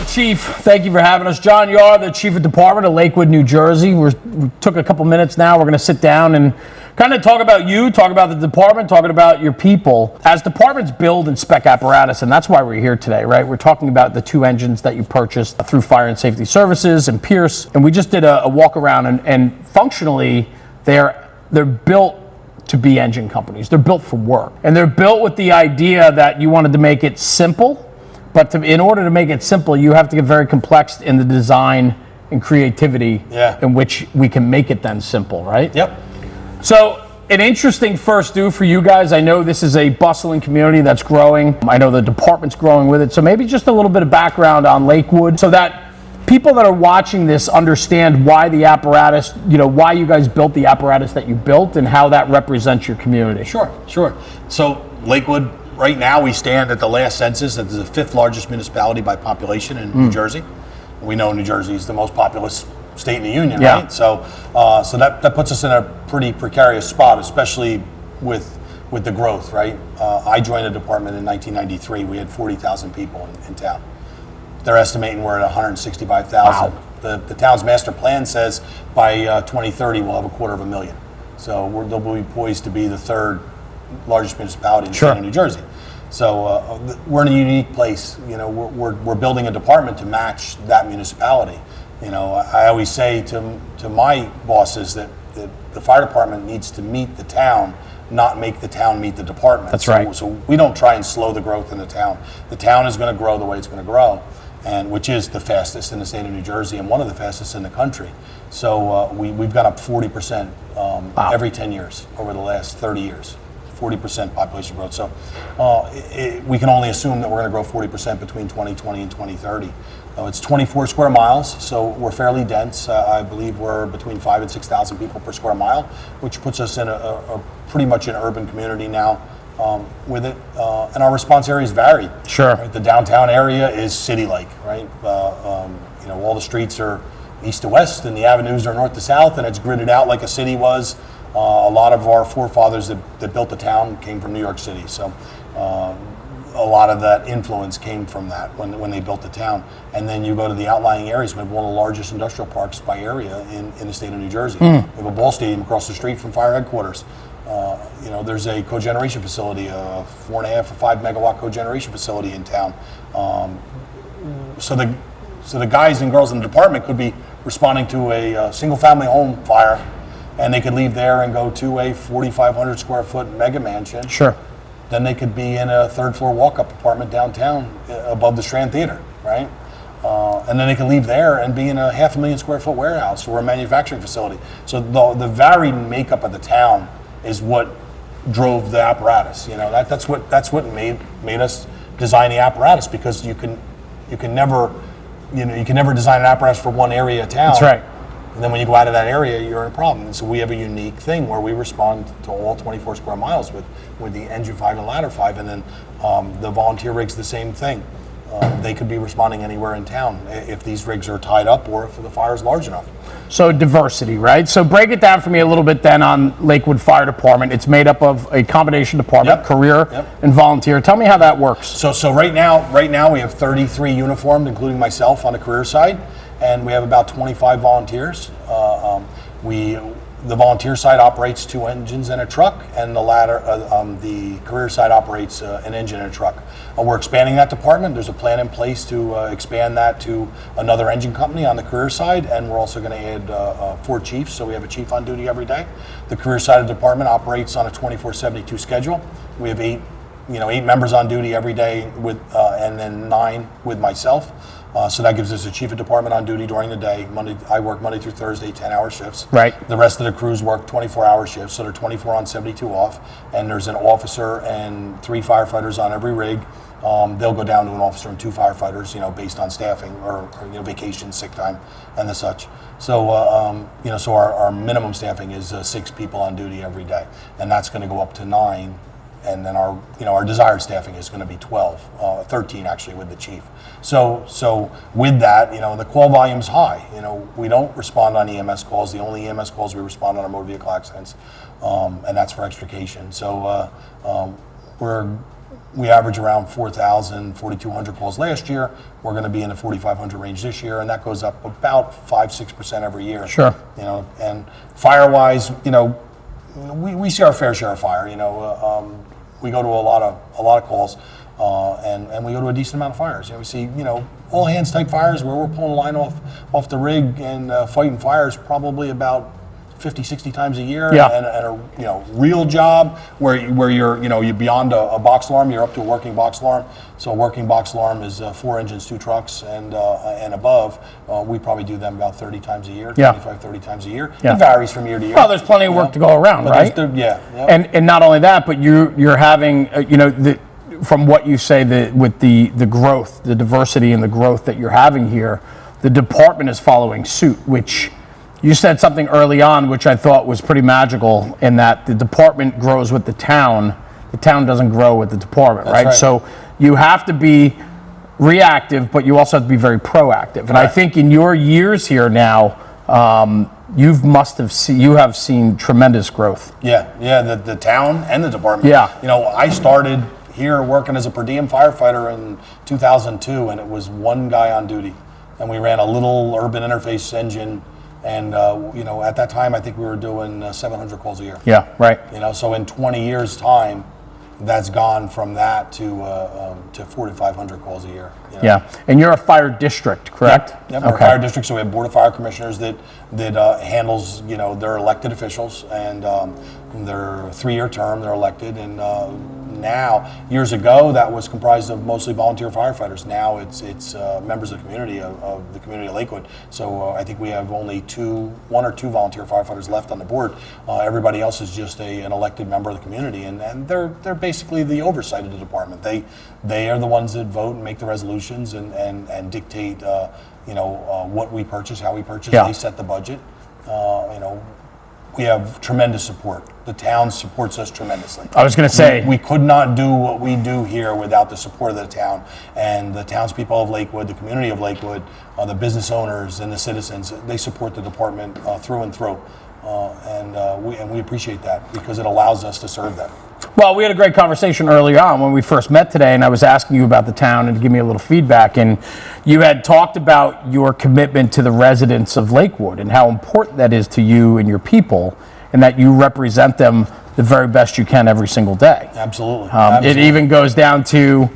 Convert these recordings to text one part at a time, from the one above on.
Chief. Thank you for having us. John Yahr, the Chief of Department of Lakewood, New Jersey. We took a couple minutes now. We're going to sit down and kind of talk about you, talk about the department, talking about your people. As departments build and spec apparatus, and that's why we're here today, right? We're talking about the two engines that you purchased through Fire and Safety Services and Pierce. And we just did a walk around, and functionally, they're built to be engine companies. They're built for work. And they're built with the idea that you wanted to make it simple. But in order to make it simple, you have to get very complex in the design and creativity in which we can make it then simple, right? Yep. So an interesting first due for you guys. I know this is a bustling community that's growing. I know the department's growing with it. So maybe just a little bit of background on Lakewood so that people that are watching this understand why the apparatus, why you guys built the apparatus that you built and how that represents your community. Sure. So Lakewood, right now, we stand at the last census as the fifth largest municipality by population in New Jersey. We know New Jersey is the most populous state in the union, right? So that puts us in a pretty precarious spot, especially with the growth, right? I joined the department in 1993. We had 40,000 people in town. They're estimating we're at 165,000. Wow. The town's master plan says by 2030 we'll have 250,000. So they'll be poised to be the third largest municipality in the state of New Jersey. So we're in a unique place. We're building a department to match that municipality. I always say to my bosses that the fire department needs to meet the town, not make the town meet the department. That's right. So we don't try and slow the growth in the town. The town is going to grow the way it's going to grow, and which is the fastest in the state of New Jersey and one of the fastest in the country. So we've gone up 40% every 10 years over the last 30 years. 40% population growth. So we can only assume that we're going to grow 40% between 2020 and 2030. It's 24 square miles, so we're fairly dense. I believe we're between 5,000 and 6,000 people per square mile, which puts us in a pretty much an urban community now with it. And our response areas vary. Sure. Right? The downtown area is city-like, right? All the streets are east to west and the avenues are north to south, and it's gridded out like a city was. A lot of our forefathers that built the town came from New York City, so a lot of that influence came from that when they built the town. And then you go to the outlying areas. We have one of the largest industrial parks by area in the state of New Jersey. We have a ball stadium across the street from fire headquarters. There's a cogeneration facility, a 4.5 or 5 megawatt cogeneration facility in town. So the guys and girls in the department could be responding to a single family home fire, and they could leave there and go to a 4,500 square foot mega mansion. Sure. Then they could be in a third floor walk-up apartment downtown above the Strand Theater, right? And then they could leave there and be in a 500,000 square foot warehouse or a manufacturing facility. So the varied makeup of the town is what drove the apparatus. That's what made us design the apparatus, because you can never design an apparatus for one area of town. That's right. And then when you go out of that area, you're in a problem. And so we have a unique thing where we respond to all 24 square miles with the engine 5 and ladder 5, and then the volunteer rigs the same thing. They could be responding anywhere in town if these rigs are tied up or if the fire is large enough. So diversity, right? So break it down for me a little bit then on Lakewood Fire Department. It's made up of a combination department, career and volunteer. Tell me how that works. So right now we have 33 uniformed, including myself on the career side, and we have about 25 volunteers. The volunteer side operates 2 engines and a truck, and the career side operates an engine and a truck. We're expanding that department. There's a plan in place to expand that to another engine company on the career side, and we're also going to add 4 chiefs, so we have a chief on duty every day. The career side of the department operates on a 24/72 schedule. We have 8 members on duty every day and then 9 with myself. So that gives us a chief of department on duty during the day. I work Monday through Thursday, 10-hour shifts. Right. The rest of the crews work 24-hour shifts, so they're 24 on, 72 off. And there's an officer and 3 firefighters on every rig. They'll go down to an officer and 2 firefighters, based on staffing or vacation, sick time, and the such. So, so our minimum staffing is 6 people on duty every day, and that's going to go up to 9. And then our desired staffing is going to be 12, 13 actually with the chief. So with that, the call volume is high. We don't respond on EMS calls. The only EMS calls we respond on are motor vehicle accidents, and that's for extrication. So we're we average around 4,000, 4,200 calls last year. We're going to be in the 4,500 range this year, and that goes up about 5-6% every year. Sure. You know, and fire-wise, you know, we see our fair share of fire. You know, we go to a lot of calls, and we go to a decent amount of fires. You know, we see, you know, all hands type fires where we're pulling a line off the rig and fighting fires probably about 50, 60 times a year. Yeah. And a, you know, real job where you're, you know, you're beyond a box alarm, you're up to a working box alarm. So a working box alarm is 4 engines, 2 trucks, and above. We probably do them about 30 times a year, 25, 30 times a year. Yeah. It varies from year to year. Well, there's plenty of work to go around, right? Yeah. And not only that, but you're having, you know, from what you say, with the growth, the diversity and the growth that you're having here, the department is following suit, which you said something early on, which I thought was pretty magical, in that the department grows with the town doesn't grow with the department, right? So you have to be reactive, but you also have to be very proactive. And I think in your years here now, you have seen tremendous growth. Yeah, the town and the department. Yeah. You know, I started here working as a per diem firefighter in 2002, and it was one guy on duty, and we ran a little urban interface engine. And, you know, at that time, I think we were doing 700 calls a year. Yeah, right. You know, so in 20 years' time, that's gone from that to 4,500 calls a year. You know? Yeah, and you're a fire district, correct? Yep. We're a fire district, so we have Board of Fire Commissioners that handles, you know, their elected officials, and their 3-year term, they're elected, and now, years ago, that was comprised of mostly volunteer firefighters. Now it's members of the community of Lakewood. So I think we have only 1 or 2 volunteer firefighters left on the board. Everybody else is just an elected member of the community, and they're basically the oversight of the department. They are the ones that vote and make the resolutions and dictate what we purchase, how we purchase. Yeah. They set the budget. You know, we have tremendous support. The town supports us tremendously. I was going to say, we could not do what we do here without the support of the town, and the townspeople of Lakewood, the community of Lakewood, the business owners and the citizens. They support the department through and through, and we appreciate that because it allows us to serve them. well, we had a great conversation early on when we first met today, and I was asking you about the town and to give me a little feedback, and you had talked about your commitment to the residents of Lakewood and how important that is to you and your people, and that you represent them the very best you can every single day. Absolutely. It even goes down to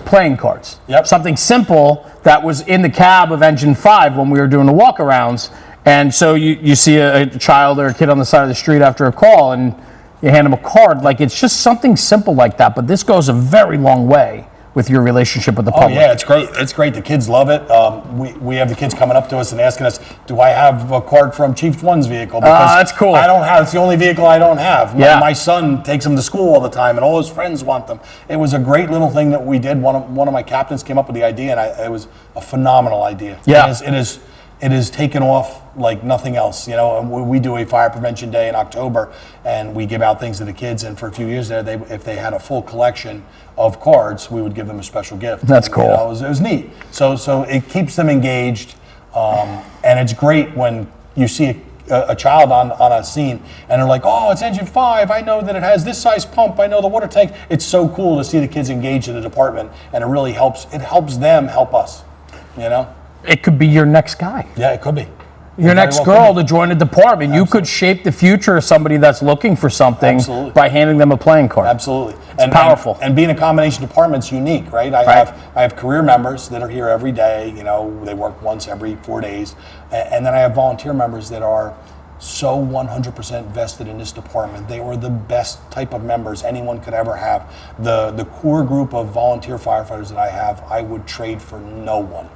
playing cards. Yep. Something simple that was in the cab of Engine 5 when we were doing the walkarounds, and so you see a child or a kid on the side of the street after a call, and you hand them a card. Like, it's just something simple like that, but this goes a very long way with your relationship with the public. Oh yeah, it's great. It's great. The kids love it. We have the kids coming up to us and asking us, "Do I have a card from Chief One's vehicle?" Because that's cool. I don't have. It's the only vehicle I don't have. My Yeah. son takes them to school all the time, and all his friends want them. It was a great little thing that we did. One of my captains came up with the idea, and it was a phenomenal idea. Yeah. It is taken off like nothing else. You know, and we do a fire prevention day in October, and we give out things to the kids. And for a few years there, if they had a full collection of cards, we would give them a special gift. That's cool. You know, it was neat. So it keeps them engaged, and it's great when you see a child on a scene and they're like, "Oh, it's Engine 5. I know that it has this size pump. I know the water tank." It's so cool to see the kids engaged in the department, and it really helps. It helps them help us. You know. It could be your next guy. Yeah, it could be. Your next girl to join a department. You could shape the future of somebody that's looking for something by handing them a playing card. Absolutely. It's powerful. And being a combination department's unique, right? I have career members that are here every day. You know, they work once every 4 days. And then I have volunteer members that are so 100% vested in this department. They were the best type of members anyone could ever have. The core group of volunteer firefighters that I have, I would trade for no one.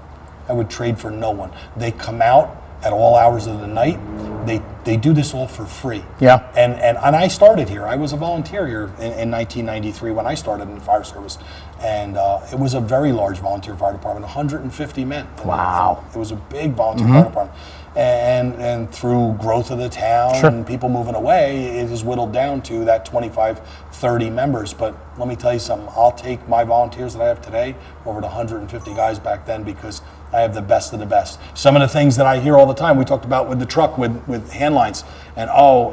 They come out at all hours of the night. They do this all for free. Yeah. And I started here. I was a volunteer here in 1993 when I started in the fire service. And it was a very large volunteer fire department, 150 men. Wow. It was a big volunteer fire department. And through growth of the town and people moving away, it is whittled down to that 25, 30 members. But let me tell you something, I'll take my volunteers that I have today over the 150 guys back then, because I have the best of the best. Some of the things that I hear all the time, we talked about with the truck, with hand lines, and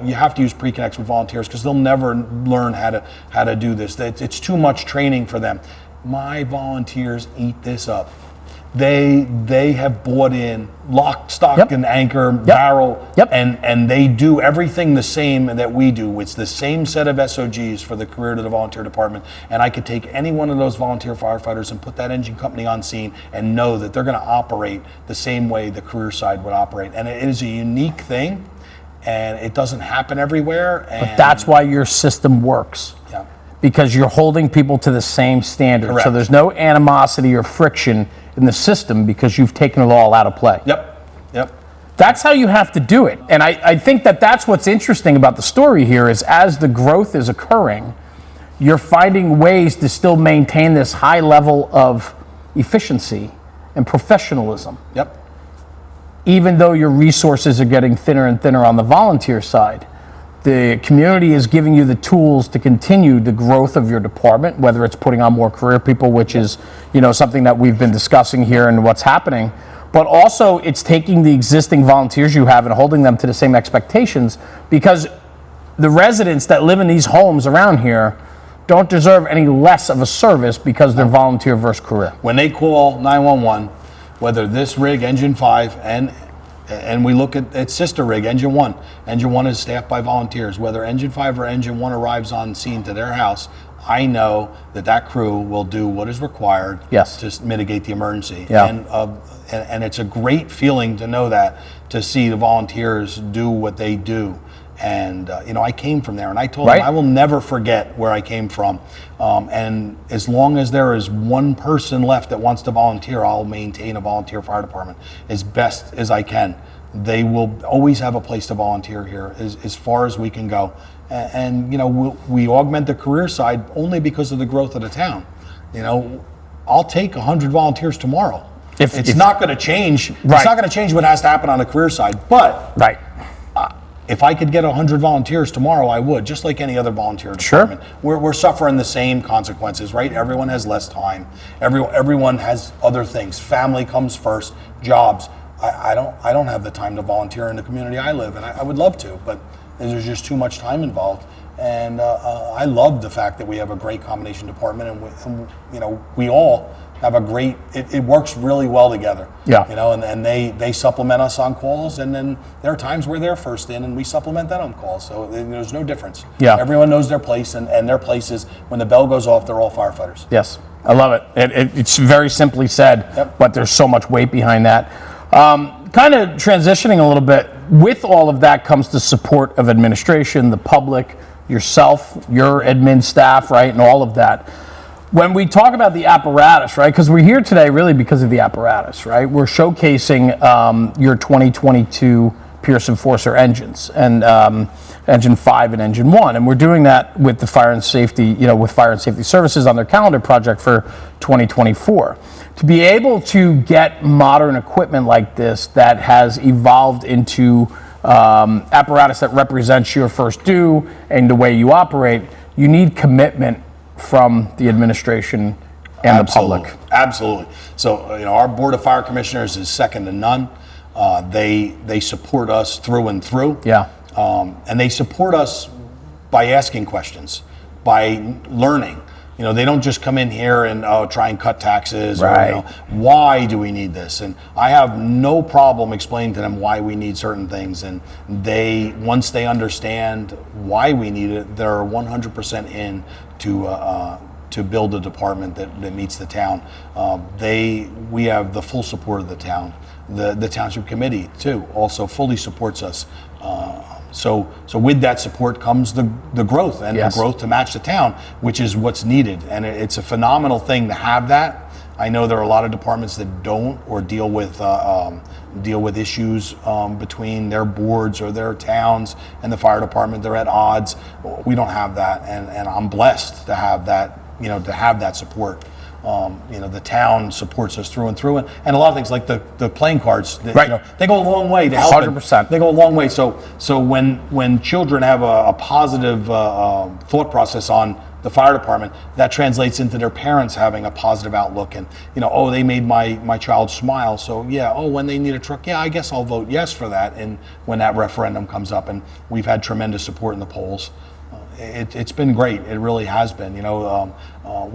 you have to use pre-connects with volunteers because they'll never learn how to do this. It's too much training for them. My volunteers eat this up. They have bought in lock, stock, and anchor, barrel, and they do everything the same that we do. It's the same set of SOGs for the career to the volunteer department, and I could take any one of those volunteer firefighters and put that engine company on scene and know that they're going to operate the same way the career side would operate. And it is a unique thing, and it doesn't happen everywhere. But that's why your system works. Yeah. Because you're holding people to the same standard. Correct. So there's no animosity or friction in the system because you've taken it all out of play. Yep. That's how you have to do it. And I think that that's what's interesting about the story here is as the growth is occurring, you're finding ways to still maintain this high level of efficiency and professionalism. Yep. Even though your resources are getting thinner and thinner on the volunteer side. The community is giving you the tools to continue the growth of your department, whether it's putting on more career people, which is, something that we've been discussing here and what's happening, but also it's taking the existing volunteers you have and holding them to the same expectations because the residents that live in these homes around here don't deserve any less of a service because they're volunteer versus career. When they call 911, whether this rig, Engine 5, and we look at sister rig, Engine 1. Engine 1 is staffed by volunteers. Whether Engine 5 or Engine 1 arrives on scene to their house, I know that crew will do what is required to mitigate the emergency. Yeah. And it's a great feeling to know that, to see the volunteers do what they do. And, I came from there, and I told them I will never forget where I came from. And as long as there is one person left that wants to volunteer, I'll maintain a volunteer fire department as best as I can. They will always have a place to volunteer here as far as we can go. And we augment the career side only because of the growth of the town. I'll take 100 volunteers tomorrow. It's not going to change. It's not going to change what has to happen on the career side, but if I could get 100 volunteers tomorrow, I would, just like any other volunteer department. Sure. We're suffering the same consequences, right? Everyone has less time. Everyone has other things. Family comes first, jobs. I don't have the time to volunteer in the community I live in. I would love to, but there's just too much time involved. And I love the fact that we have a great combination department, and we all have a great, it works really well together. Yeah. And they supplement us on calls, and then there are times where they're first in and we supplement that on calls. So there's no difference. Yeah. Everyone knows their place, and their place is when the bell goes off, they're all firefighters. Yes, I love it. It's very simply said, but there's so much weight behind that. Kind of transitioning a little bit, with all of that comes the support of administration, the public, yourself, your admin staff, right, and all of that. When we talk about the apparatus, right, because we're here today really because of the apparatus, right? We're showcasing your 2022 Pierce Enforcer engines, and Engine 5 and Engine 1, and we're doing that with the Fire and Safety, with Fire and Safety Services on their calendar project for 2024. To be able to get modern equipment like this that has evolved into apparatus that represents your first due and the way you operate, you need commitment from the administration and the public. Absolutely. So, our Board of Fire Commissioners is second to none. They support us through and through. Yeah. And they support us by asking questions, by learning. They don't just come in here and try and cut taxes. Right. Or, why do we need this? And I have no problem explaining to them why we need certain things. And once they understand why we need it, they're 100% in to build a department that meets the town. We have the full support of the town. The Township Committee, too, also fully supports us. So with that support comes the growth, and the growth to match the town, which is what's needed. And it's a phenomenal thing to have that. I know there are a lot of departments that don't, or deal with issues between their boards or their towns and the fire department. They're at odds. We don't have that, and I'm blessed to have that. To have that support. The town supports us through and through, and a lot of things like the playing cards. Right. They go a long way to help. 100%. They go a long way. So when children have a positive thought process on the fire department, that translates into their parents having a positive outlook, and they made my child smile, so when they need a truck, I guess I'll vote yes for that. And when that referendum comes up, and we've had tremendous support in the polls, it's been great. It really has been. We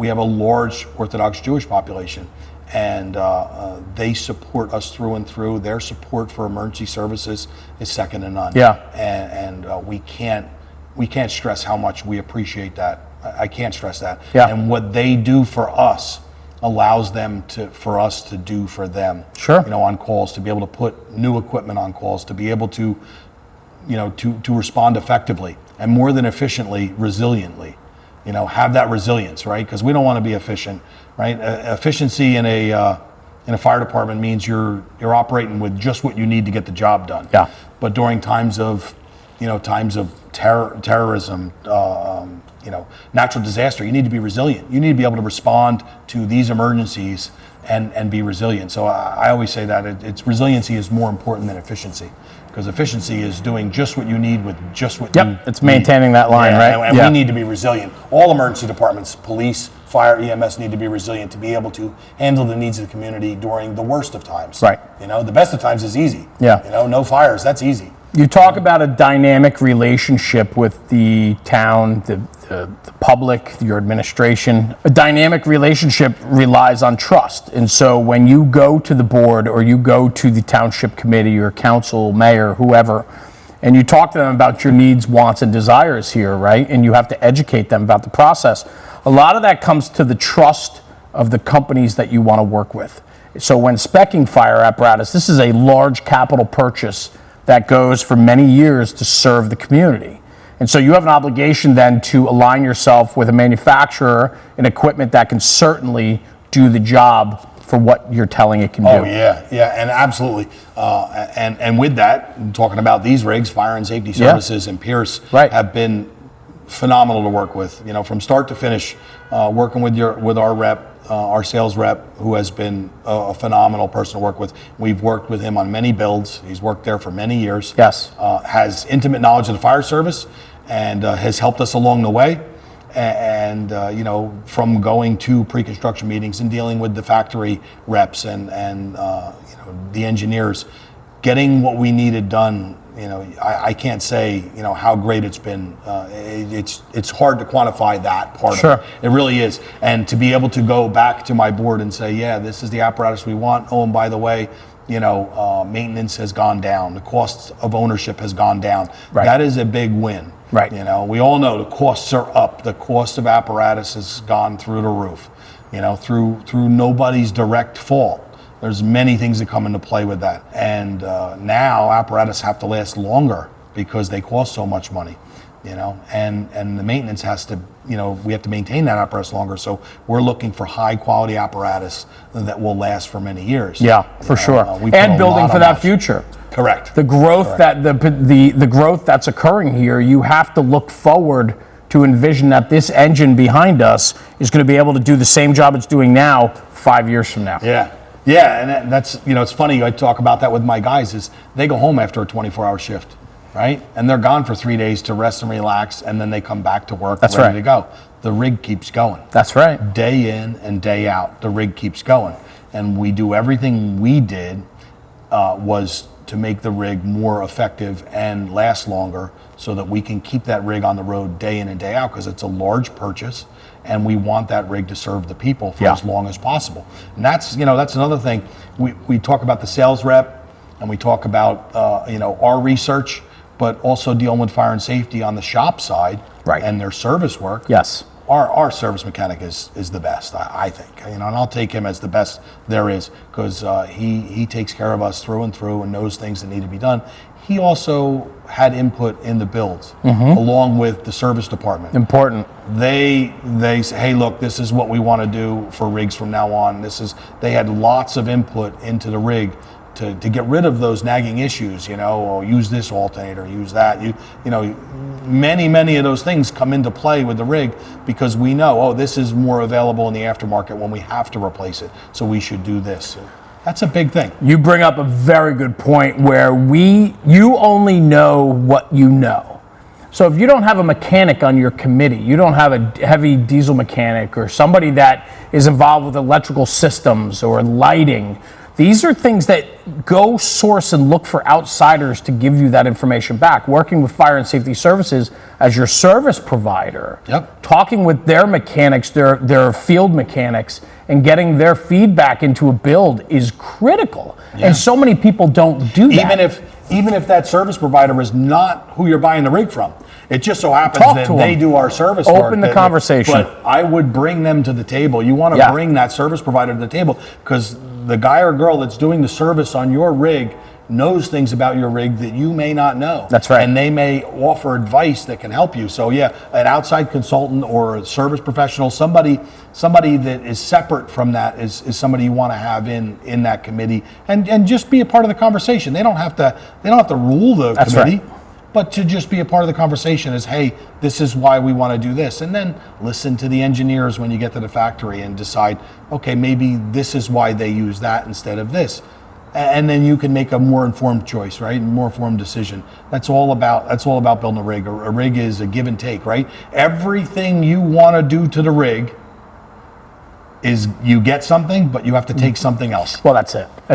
have a large Orthodox Jewish population, and they support us through and through. Their support for emergency services is second to none. Yeah. And we can't stress how much we appreciate that. I can't stress that. Yeah. And what they do for us allows for us to do for them. Sure. On calls, to be able to put new equipment on calls, to be able to, to respond effectively and more than efficiently, resiliently. Have that resilience, right? Because we don't want to be efficient, right? Efficiency in a fire department means you're operating with just what you need to get the job done. Yeah. But during times of terrorism, natural disaster, you need to be resilient. You need to be able to respond to these emergencies and be resilient. So I always say that it's resiliency is more important than efficiency, because efficiency is doing just what you need with just what you need. It's maintaining that line, right? And we need to be resilient. All emergency departments, police, fire, EMS need to be resilient to be able to handle the needs of the community during the worst of times. Right. The best of times is easy. Yeah. No fires, that's easy. You talk about a dynamic relationship with the town, the public, your administration. A dynamic relationship relies on trust. And so when you go to the board or you go to the township committee or council, mayor, whoever, and you talk to them about your needs, wants, and desires here, right? And you have to educate them about the process. A lot of that comes to the trust of the companies that you want to work with. So when speccing fire apparatus, this is a large capital purchase that goes for many years to serve the community. And so you have an obligation then to align yourself with a manufacturer and equipment that can certainly do the job for what you're telling it can do. Oh, yeah, and absolutely. And with that, talking about these rigs, Fire and Safety Services and Pierce have been phenomenal to work with. From start to finish, working with our rep, our sales rep, who has been a phenomenal person to work with. We've worked with him on many builds. He's worked there for many years. Yes. Has intimate knowledge of the fire service, and has helped us along the way. And from going to pre-construction meetings and dealing with the factory reps and the engineers, getting what we needed done. I can't say how great it's been. It's hard to quantify that part of it. It really is. And to be able to go back to my board and say, this is the apparatus we want. Oh, and by the way, maintenance has gone down. The cost of ownership has gone down. Right. That is a big win. Right. We all know the costs are up. The cost of apparatus has gone through the roof. Through nobody's direct fault. There's many things that come into play with that. And now apparatus have to last longer because they cost so much money, and the maintenance has to, we have to maintain that apparatus longer. So we're looking for high quality apparatus that will last for many years. Yeah, for sure. And building for that future. Correct. The growth the growth that's occurring here, you have to look forward to envision that this engine behind us is going to be able to do the same job it's doing now 5 years from now. Yeah, and that's, it's funny, I talk about that with my guys, is they go home after a 24-hour shift, right? And they're gone for 3 days to rest and relax, and then they come back to work ready to go. The rig keeps going. That's right. Day in and day out, the rig keeps going. And we do everything we did was to make the rig more effective and last longer so that we can keep that rig on the road day in and day out, because it's a large purchase. And we want that rig to serve the people for as long as possible. And that's another thing. We talk about the sales rep, and we talk about our research, but also dealing with fire and safety on the shop side and their service work. Yes. Our service mechanic is the best, I think. And I'll take him as the best there is, because he takes care of us through and through and knows things that need to be done. He also had input in the builds, along with the service department. Important. They say, hey, look, this is what we want to do for rigs from now on. They had lots of input into the rig to get rid of those nagging issues, or use this alternator, use that. Many of those things come into play with the rig because we know, this is more available in the aftermarket when we have to replace it, so we should do this. That's a big thing. You bring up a very good point where you only know what you know. So if you don't have a mechanic on your committee, you don't have a heavy diesel mechanic or somebody that is involved with electrical systems or lighting, these are things that go source and look for outsiders to give you that information back. Working with Fire and Safety Services as your service provider, talking with their mechanics, their field mechanics, and getting their feedback into a build is critical. Yeah. And so many people don't do that. Even if that service provider is not who you're buying the rig from. It just so happens that they do our service work. Open the conversation. But I would bring them to the table. You want to bring that service provider to the table because the guy or girl that's doing the service on your rig knows things about your rig that you may not know. That's right. And they may offer advice that can help you. So an outside consultant or a service professional, somebody that is separate from that is somebody you want to have in that committee and just be a part of the conversation. They don't have to rule the committee. Right. But to just be a part of the conversation is, hey, this is why we want to do this. And then listen to the engineers when you get to the factory and decide, okay, maybe this is why they use that instead of this. And then you can make a more informed choice, right? More informed decision. That's all about building a rig. A rig is a give and take, right? Everything you want to do to the rig is you get something, but you have to take something else. Well, that's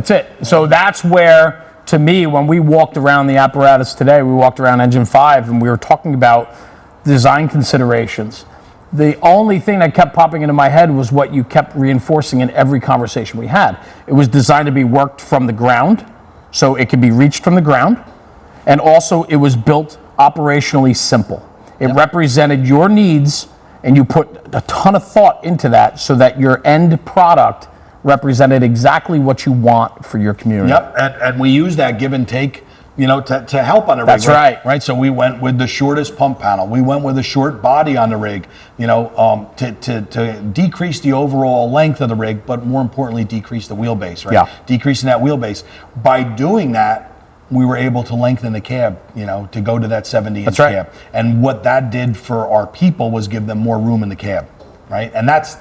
it. So that's where, to me, when we walked around the apparatus today, we walked around Engine 5 and we were talking about design considerations. The only thing that kept popping into my head was what you kept reinforcing in every conversation we had. It was designed to be worked from the ground, so it could be reached from the ground, and also it was built operationally simple. It represented your needs, and you put a ton of thought into that so that your end product represented exactly what you want for your community. Yep, and we use that give and take, to help on the rig. That's right. Right, so we went with the shortest pump panel. We went with a short body on the rig, to decrease the overall length of the rig, but more importantly, decrease the wheelbase, right? Yeah. Decreasing that wheelbase. By doing that, we were able to lengthen the cab, to go to that 70-inch cab. And what that did for our people was give them more room in the cab, right? And that's,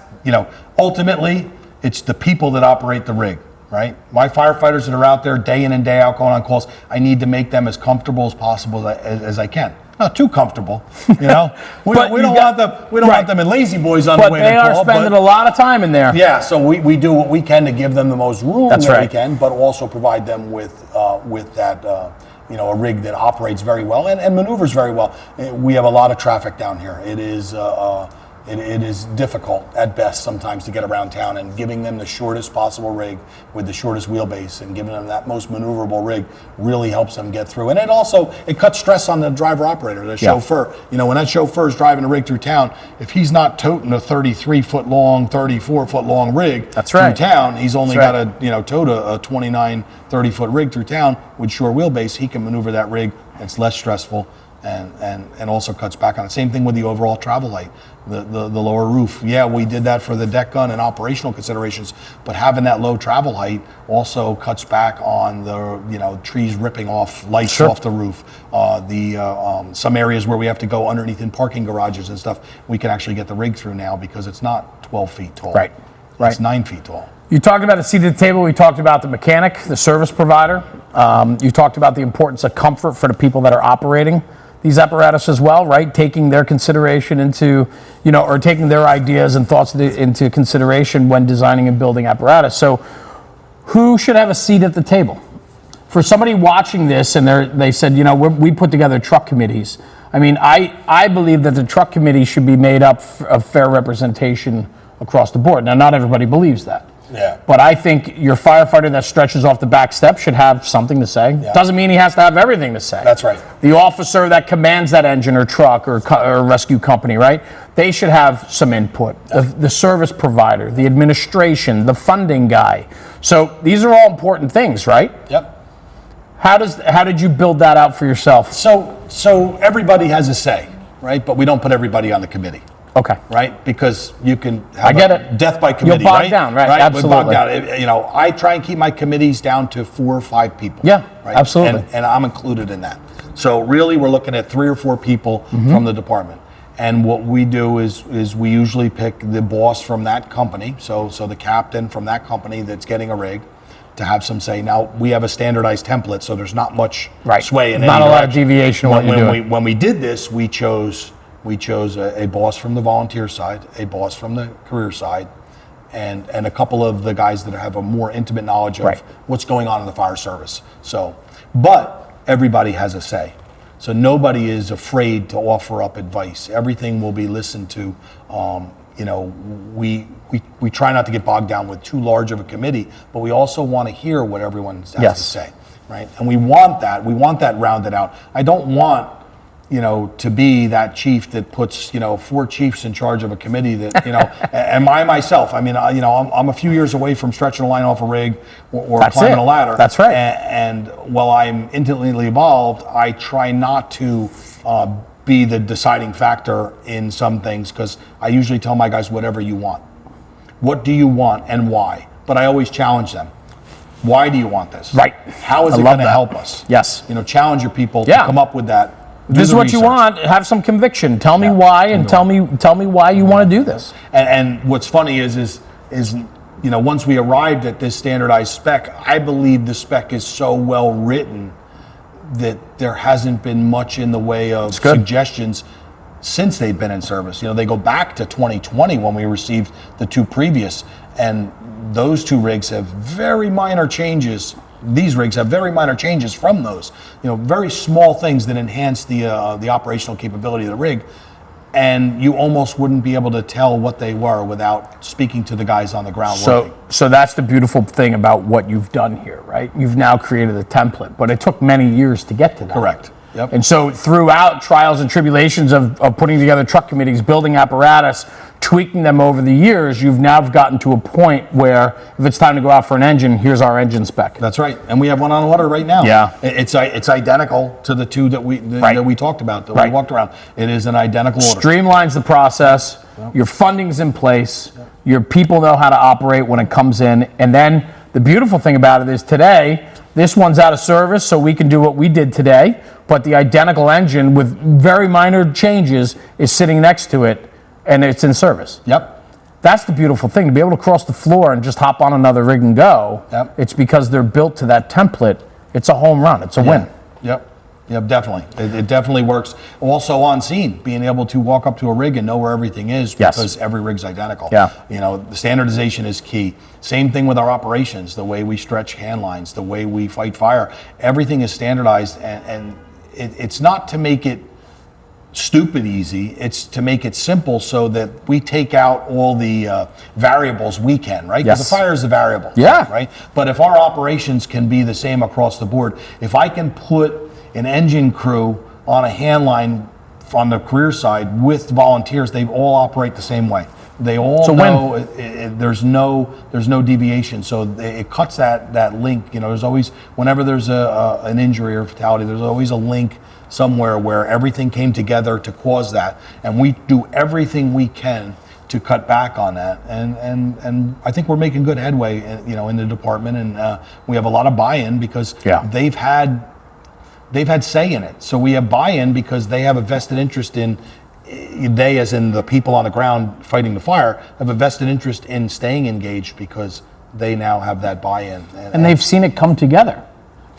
ultimately, it's the people that operate the rig, right? My firefighters that are out there day in and day out going on calls, I need to make them as comfortable as possible as I can. Not too comfortable, We don't want them in lazy boys on the way to call. But they are spending a lot of time in there. Yeah, so we do what we can to give them the most room we can, but also provide them with that, a rig that operates very well and maneuvers very well. We have a lot of traffic down here. It is it is difficult at best sometimes to get around town, and giving them the shortest possible rig with the shortest wheelbase and giving them that most maneuverable rig really helps them get through. And it cuts stress on the driver operator, the chauffeur. When that chauffeur is driving a rig through town, if he's not toting a 33-foot long, 34-foot long rig through town, he's only got to tote a 29, 30-foot rig through town with short wheelbase. He can maneuver that rig. It's less stressful. And also cuts back on it. Same thing with the overall travel light, the lower roof. Yeah, we did that for the deck gun and operational considerations, but having that low travel height also cuts back on the trees ripping off lights off the roof. Some areas where we have to go underneath in parking garages and stuff, we can actually get the rig through now because it's not 12 feet tall. Right. It's 9 feet tall. You talked about the seat at the table. We talked about the mechanic, the service provider. You talked about the importance of comfort for the people that are operating these apparatus as well, right? Taking their consideration into, or taking their ideas and thoughts into consideration when designing and building apparatus. So who should have a seat at the table? For somebody watching this and they said, we put together truck committees. I mean, I believe that the truck committee should be made up of fair representation across the board. Now, not everybody believes that. Yeah. But I think your firefighter that stretches off the back step should have something to say. Yeah. Doesn't mean he has to have everything to say. That's right. The officer that commands that engine or truck or rescue company, right? They should have some input. The service provider, the administration, the funding guy. So these are all important things, right? Yep. How did you build that out for yourself? So everybody has a say, right? But we don't put everybody on the committee. Okay. Right? Because you can have I get it. death by committee, You'll bog right? down, right? Right? Absolutely. Bog down. You know, I try and keep my committees down to 4 or 5 people. Yeah, right? absolutely. And I'm included in that. So really, we're looking at 3 or 4 people Mm-hmm. from the department. And what we do is we usually pick the boss from that company, so the captain from that company that's getting a rig, to have some say. Now, we have a standardized template, so there's not much sway in any Not a lot of direction. deviation in what you're doing. When we did this, we chose a boss from the volunteer side, a boss from the career side, and a couple of the guys that have a more intimate knowledge of what's going on in the fire service. So, but everybody has a say. So nobody is afraid to offer up advice. Everything will be listened to. You know, we try not to get bogged down with too large of a committee, but we also want to hear what everyone has to say, right? And we want that rounded out. I don't want, you know, to be that chief that puts, you know, 4 chiefs in charge of a committee that, you know, and myself, I mean, you know, I'm a few years away from stretching a line off a rig or climbing a ladder. That's right. And while I'm intimately involved, I try not to be the deciding factor in some things, because I usually tell my guys, whatever you want. What do you want and why? But I always challenge them. Why do you want this? Right. How is it going to help us? Yes. You know, challenge your people to come up with that. This is what you want. Have some conviction. Tell me why, and tell me why you want to do this. And what's funny is you know, once we arrived at this standardized spec, I believe the spec is so well written that there hasn't been much in the way of suggestions since they've been in service. You know, they go back to 2020 when we received the 2 previous, and those 2 rigs have very minor changes. These rigs have very minor changes from those. You know, very small things that enhance the operational capability of the rig, and you almost wouldn't be able to tell what they were without speaking to the guys on the ground working. So that's the beautiful thing about what you've done here, right? You've now created a template, but it took many years to get to that. Correct. Yep. And so throughout trials and tribulations of putting together truck committees, building apparatus, tweaking them over the years, you've now gotten to a point where if it's time to go out for an engine, here's our engine spec. That's right, and we have one on order right now. Yeah, it's identical to the 2 that we talked about, that we walked around. It is an identical order. Streamlines the process. Yep. Your funding's in place. Yep. Your people know how to operate when it comes in, and then the beautiful thing about it is today, this one's out of service, so we can do what we did today, but the identical engine with very minor changes is sitting next to it, and it's in service. Yep. That's the beautiful thing, to be able to cross the floor and just hop on another rig and go. Yep. It's because they're built to that template. It's a home run. It's a win. Yep. Yep, definitely. It definitely works. Also on scene, being able to walk up to a rig and know where everything is, because every rig's identical. Yeah. You know, the standardization is key. Same thing with our operations, the way we stretch hand lines, the way we fight fire. Everything is standardized, and it's not to make it stupid easy, it's to make it simple so that we take out all the variables we can, right? Because the fire is the variable. Yeah. Right? But if our operations can be the same across the board, if I can put an engine crew on a hand line on the career side with volunteers, they all operate the same way. They all know there's no deviation, so it cuts that link. You know, there's always, whenever there's an injury or fatality, there's always a link somewhere where everything came together to cause that, and we do everything we can to cut back on that, and I think we're making good headway, you know, in the department, and we have a lot of buy-in because they've had say in it. So we have buy-in because they have a vested interest in, they as in the people on the ground fighting the fire, have a vested interest in staying engaged because they now have that buy-in. And they've seen it come together,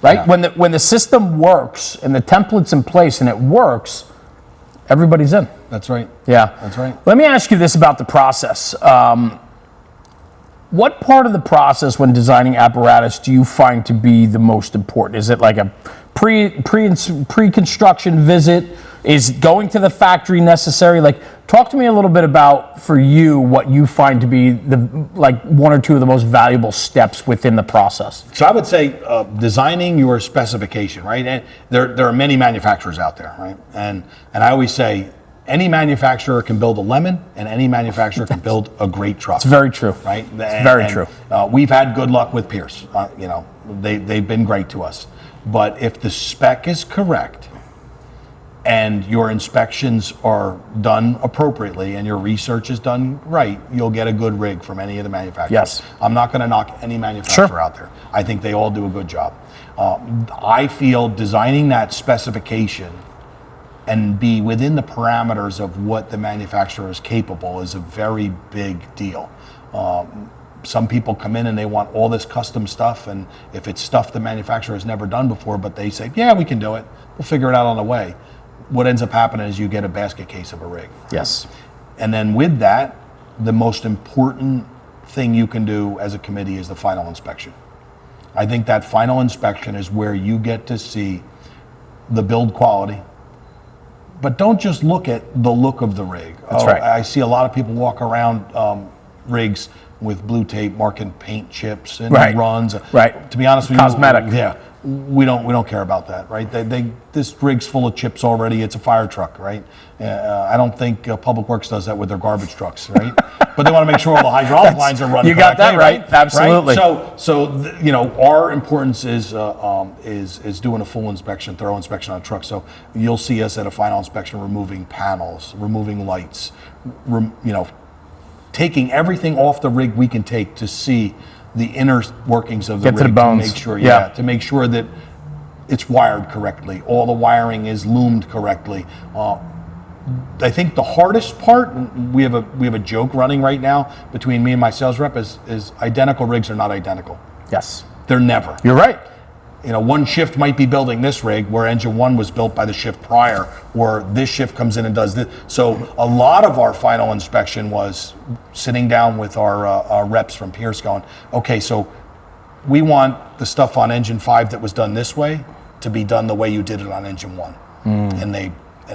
right? Yeah. When the system works and the template's in place and it works, everybody's in. That's right. Yeah. That's right. Let me ask you this about the process. What part of the process when designing apparatus do you find to be the most important? Is it like a pre-construction visit? Is going to the factory necessary? Like, talk to me a little bit about, for you, what you find to be the 1 or 2 of the most valuable steps within the process. So I would say designing your specification, right? And there are many manufacturers out there, right? And I always say, any manufacturer can build a lemon, and any manufacturer can build a great truck. It's very true. Right? It's very true. We've had good luck with Pierce. You know, they've been great to us. But if the spec is correct, and your inspections are done appropriately and your research is done right, you'll get a good rig from any of the manufacturers. Yes. I'm not going to knock any manufacturer out there. I think they all do a good job. I feel designing that specification and be within the parameters of what the manufacturer is capable is a very big deal. Some people come in and they want all this custom stuff, and if it's stuff the manufacturer has never done before, but they say, yeah, we can do it, we'll figure it out on the way. What ends up happening is you get a basket case of a rig. Yes. And then with that, the most important thing you can do as a committee is the final inspection. I think that final inspection is where you get to see the build quality, but don't just look at the look of the rig. That's right. I see a lot of people walk around rigs with blue tape marking paint chips and runs. Right. To be honest with Cosmetic. you, yeah, we don't care about that, right? This rig's full of chips already. It's a fire truck, right? I don't think Public Works does that with their garbage trucks, right? But they want to make sure all the hydraulic lines are running. You got that right. Absolutely. Right? So you know, our importance is doing a full inspection, thorough inspection on a truck. So you'll see us at a final inspection removing panels, removing lights, taking everything off the rig we can take to see the inner workings of the rig. Get to the bones. To make sure, to make sure that it's wired correctly, all the wiring is loomed correctly. I think the hardest part, and we have a joke running right now between me and my sales rep, is identical rigs are not identical. Yes. They're never. You're right. You know, one shift might be building this rig where engine one was built by the shift prior, or this shift comes in and does this. So a lot of our final inspection was sitting down with our reps from Pierce going, okay, so we want the stuff on engine 5 that was done this way to be done the way you did it on engine 1. And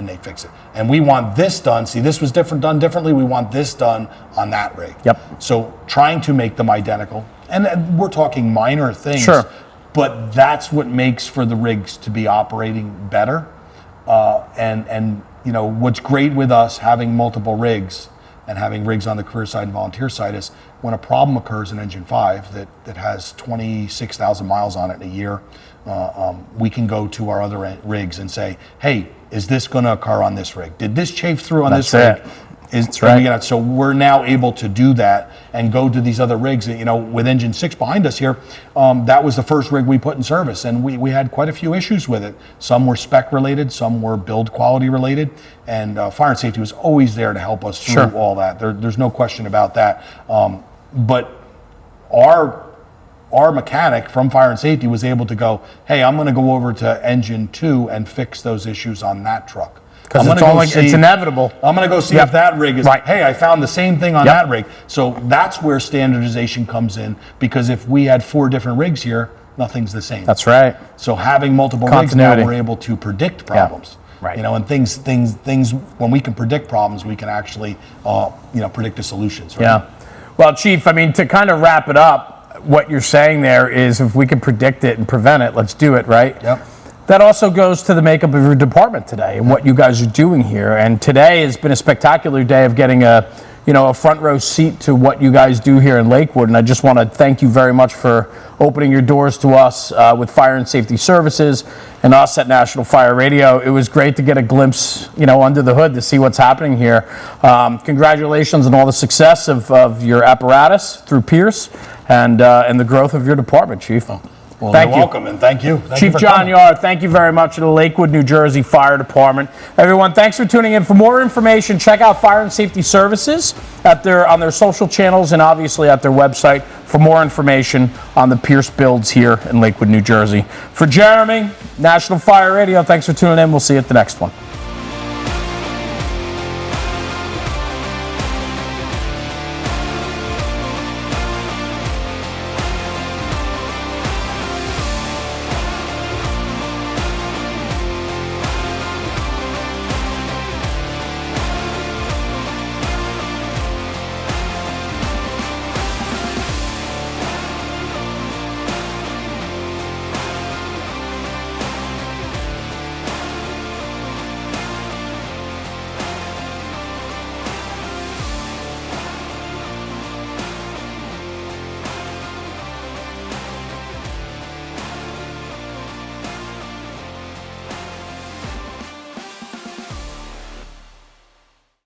they fix it. And we want this done, see, this was done differently, we want this done on that rig. Yep. So trying to make them identical, and we're talking minor things. Sure. But that's what makes for the rigs to be operating better. And you know, what's great with us having multiple rigs and having rigs on the career side and volunteer side is when a problem occurs in engine 5 that has 26,000 miles on it in a year, we can go to our other rigs and say, hey, is this going to occur on this rig? Did this chafe through on this rig? That's right. So we're now able to do that and go to these other rigs. You know, with engine 6 behind us here, that was the first rig we put in service, and we had quite a few issues with it. Some were spec related, some were build quality related, and fire and safety was always there to help us through all that. There's no question about that. But our mechanic from fire and safety was able to go, hey, I'm going to go over to engine 2 and fix those issues on that truck. Because it's inevitable. I'm going to go see if that rig is, hey, I found the same thing on that rig. So that's where standardization comes in, because if we had 4 different rigs here, nothing's the same. That's right. So having multiple rigs now, we're able to predict problems. Right. You know, and things when we can predict problems, we can actually predict the solutions. Right? Yeah. Well, Chief, I mean, to kind of wrap it up, what you're saying there is if we can predict it and prevent it, let's do it, right? Yep. That also goes to the makeup of your department today and what you guys are doing here. And today has been a spectacular day of getting a front row seat to what you guys do here in Lakewood. And I just want to thank you very much for opening your doors to us with Fire and Safety Services and us at National Fire Radio. It was great to get a glimpse, under the hood to see what's happening here. Congratulations on all the success of your apparatus through Pierce and the growth of your department, Chief. Well, you're welcome, and thank you. Chief John Yahr, thank you very much to the Lakewood, New Jersey Fire Department. Everyone, thanks for tuning in. For more information, check out Fire and Safety Services on their social channels and obviously at their website for more information on the Pierce builds here in Lakewood, New Jersey. For Jeremy, National Fire Radio, thanks for tuning in. We'll see you at the next one.